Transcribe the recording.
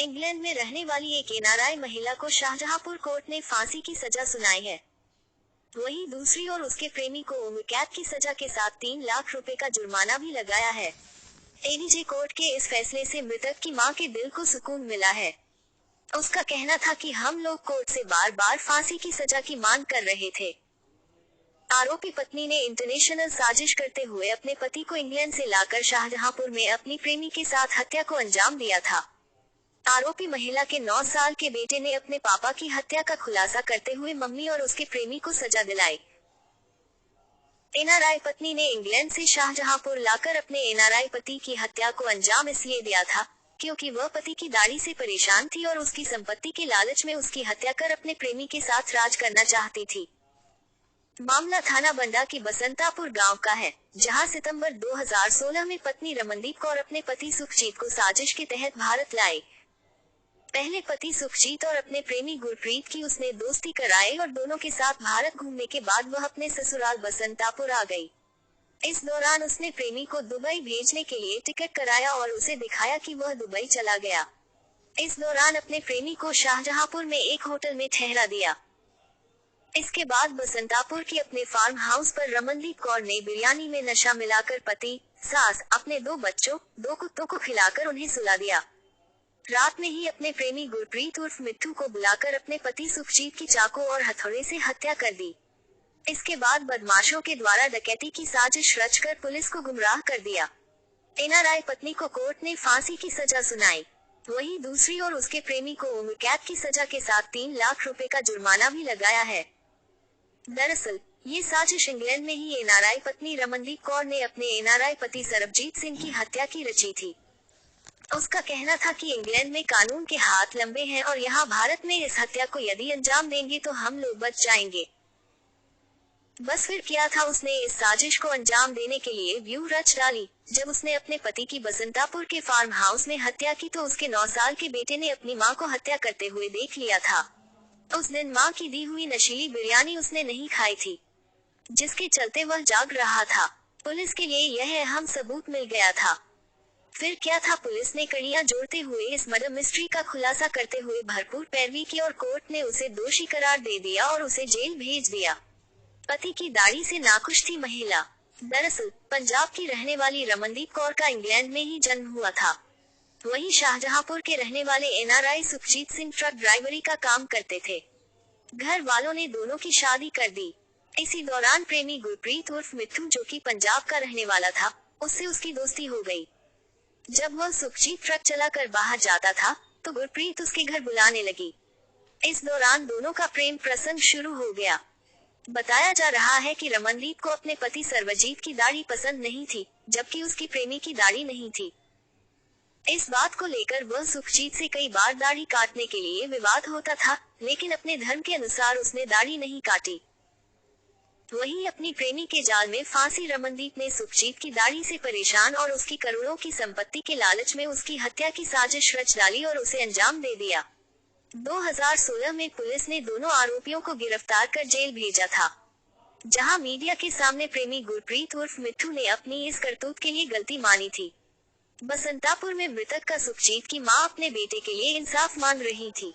England में रहने वाली एक एनआरआई महिला को शाहजहांपुर कोर्ट ने फांसी की सजा सुनाई है। वहीं दूसरी ओर उसके प्रेमी को उम्र कैद की सजा के साथ 3 लाख रुपए का जुर्माना भी लगाया है। एडीजे कोर्ट के इस फैसले से मृतक की मां के दिल को सुकून मिला है। उसका कहना था कि हम लोग कोर्ट से बार बार फांसी की सजा की मांग कर रहे थे। आरोपी पत्नी ने इंटरनेशनल साजिश करते हुए अपने पति को इंग्लैंड से लाकर शाहजहांपुर में अपनी प्रेमी के साथ हत्या को अंजाम दिया था। आरोपी महिला के 9 साल के बेटे ने अपने पापा की हत्या का खुलासा करते हुए मम्मी और उसके प्रेमी को सजा दिलाई। एनआरआई पत्नी ने इंग्लैंड से शाहजहांपुर लाकर अपने एनआरआई पति की हत्या को अंजाम इसलिए दिया था क्योंकि वह पति की दाढ़ी से परेशान थी और उसकी संपत्ति के लालच में उसकी हत्या कर अपने प्रेमी के साथ राज करना चाहती थी। मामला थाना बंडा की बसंतापुर गांव का है, जहां सितंबर 2016 में पत्नी रमनदीप कौर अपने पति सुखजीत को साजिश के तहत भारत लाई। पहले पति सुखजीत और अपने प्रेमी गुरप्रीत की उसने दोस्ती कराई और दोनों के साथ भारत घूमने के बाद वह अपने ससुराल बसंतापुर आ गई। इस दौरान उसने प्रेमी को दुबई भेजने के लिए टिकट कराया और उसे दिखाया कि वह दुबई चला गया। इस दौरान अपने प्रेमी को शाहजहांपुर में एक होटल में ठहरा दिया। इसके बाद बसंतापुर के अपने फार्म हाउस पर रमनदीप कौर ने बिरयानी में नशा मिलाकर पति, सास, अपने 2 बच्चों, 2 कुत्तों को खिलाकर उन्हें सुला दिया। रात में ही अपने प्रेमी गुरप्रीत उर्फ मिट्टू को बुलाकर अपने पति सुखजीत की चाकू और हथौड़े से हत्या कर दी। इसके बाद बदमाशों के द्वारा डकैती की साजिश रचकर पुलिस को गुमराह कर दिया। एनआरआई पत्नी को कोर्ट ने फांसी की सजा सुनाई। वहीं दूसरी ओर उसके प्रेमी को उम्र कैद की सजा के साथ 3 लाख रुपए का जुर्माना भी लगाया है। दरअसल ये साजिश इंग्लैंड में ही एनआरआई पत्नी रमनदीप कौर ने अपने एनआरआई पति सरबजीत सिंह की हत्या की रची थी। उसका कहना था कि इंग्लैंड में कानून के हाथ लंबे हैं और यहाँ भारत में इस हत्या को यदि अंजाम देंगे तो हम लोग बच जाएंगे। बस फिर किया था उसने इस साजिश को अंजाम देने के लिए व्यू रच डाली। जब उसने अपने पति की बसंतापुर के फार्म हाउस में हत्या की तो उसके 9 साल के बेटे ने अपनी मां को हत्या करते हुए देख लिया था। उस दिन मां की दी हुई नशीली बिरयानी उसने नहीं खाई थी, जिसके चलते वह जाग रहा था। पुलिस के लिए यह अहम सबूत मिल गया था। फिर क्या था, पुलिस ने कड़ियां जोड़ते हुए इस मर्डर मिस्ट्री का खुलासा करते हुए भरपूर पैरवी की और कोर्ट ने उसे दोषी करार दे दिया और उसे जेल भेज दिया। पति की दाढ़ी से नाखुश थी महिला। दरअसल पंजाब की रहने वाली रमनदीप कौर का इंग्लैंड में ही जन्म हुआ था। वहीं शाहजहांपुर के रहने वाले एनआरआई सुखजीत सिंह ट्रक ड्राइवरी का काम करते थे। घर वालों ने दोनों की शादी कर दी। इसी दौरान प्रेमी गुरप्रीत उर्फ मिट्टू, जो कि पंजाब का रहने वाला था, उससे उसकी दोस्ती हो गई। जब वह सुखजीत ट्रक चलाकर बाहर जाता था तो गुरप्रीत उसके घर बुलाने लगी। इस दौरान दोनों का प्रेम प्रसंग शुरू हो गया। बताया जा रहा है कि रमनदीप को अपने पति सरबजीत की दाढ़ी पसंद नहीं थी, जबकि उसकी प्रेमी की दाढ़ी नहीं थी। इस बात को लेकर वह सुखजीत से कई बार दाढ़ी काटने के लिए विवाद होता था, लेकिन अपने धर्म के अनुसार उसने दाढ़ी नहीं काटी। वहीं अपनी प्रेमी के जाल में फांसी रमनदीप ने सुखजीत की दाढ़ी से परेशान और उसकी करोड़ों की संपत्ति के लालच में उसकी हत्या की साजिश रच डाली और उसे अंजाम दे दिया। 2016 में पुलिस ने दोनों आरोपियों को गिरफ्तार कर जेल भेजा था, जहां मीडिया के सामने प्रेमी गुरप्रीत उर्फ मिट्टू ने अपनी इस करतूत के लिए गलती मानी थी। बसंतापुर में मृतक का सुखजीत की मां अपने बेटे के लिए इंसाफ मांग रही थी।